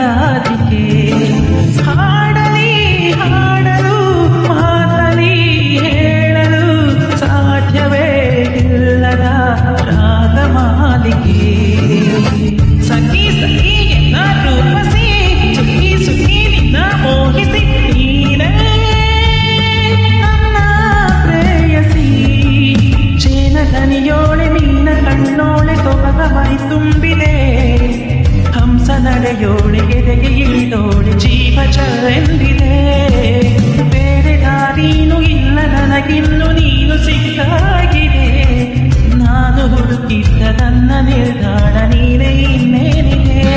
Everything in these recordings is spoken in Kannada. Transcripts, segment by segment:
ರಾಧಿಕೆ ಹಾಡಲಿ ಹಾಡಲು ಮಾತಲಿ ಹೇಳಲು ಸಾಧ್ಯವೇ ಇಲ್ಲದ ರಾಗಮಾಲಿಕೆ ಸಖಿ ಸಖಿ ಎನ್ನ ರೂಪಸಿ ಸುಖಿ ಸುಖಿ ನಿನ್ನ ಮೋಹಿಸಿ ನೀನೇ ನನ್ನ ಪ್ರೇಯಸಿ ಚೇನದನಿಯೋಳೆ ಮೀನ ಕಣ್ಣೋಳೆ ಸೊಬಗ ಮೈ ತುಂಬಿದೆ ಹಂಸ ನಡೆಯೋಳೆ ಎದೆಗೆ ಇಳಿದೋಳೆ ಜೀವ ಚರೆಂದಿದೆ ಬೇರೆ ದಾರೀನು ಇಲ್ಲ ನನಗಿನ್ನು ನೀನು ಸಿಕ್ಕಾಗಿದೆ ನಾನು ಹುಡುಕಿದ್ದ ನನ್ನ ನಿರ್ಧಾರ ನೀನೇ ಇನ್ನೇನಿದೆ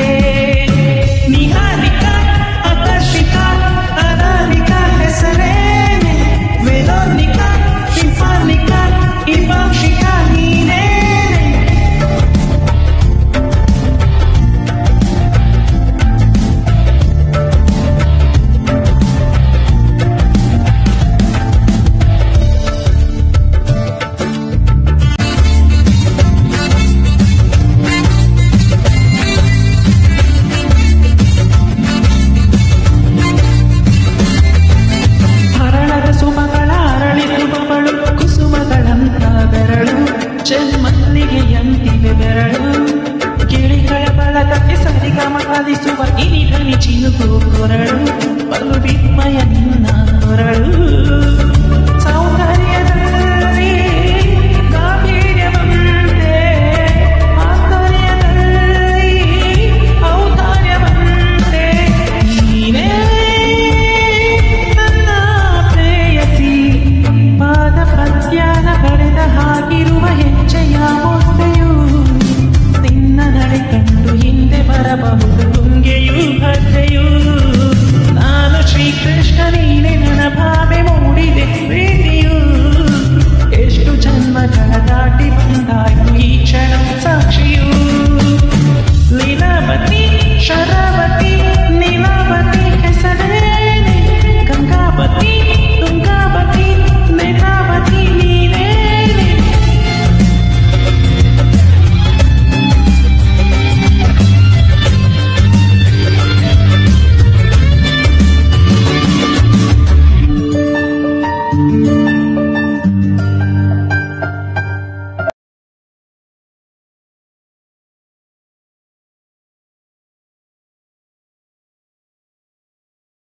ನಿಹಾರಿಕಾ ಆಕರ್ಷಿಕಾ ಅನಾಮಿಕಾ ಹೆಸರೇನೆ ವೆರೋನಿಕಾ ಶಿಫಾನಿಕಾ ಇವಾಂಶಿಕಾ ನೀನೇ ಚೆನ್ಮಲ್ಲಿಗೆಯಂತಿವೆ ಬೆರಳು ಗಿಳಿಗಳ ಬಳಗಕ್ಕೆ ಸರಿಗಮಲಿಸುವ ಇನಿಧನಿ ಚಿನುಕು ಕೊರಳು ಬಲು ವಿಸ್ಮಯ ನಿನ್ನ ಕೊರಳು ಸೌಂದರ್ಯ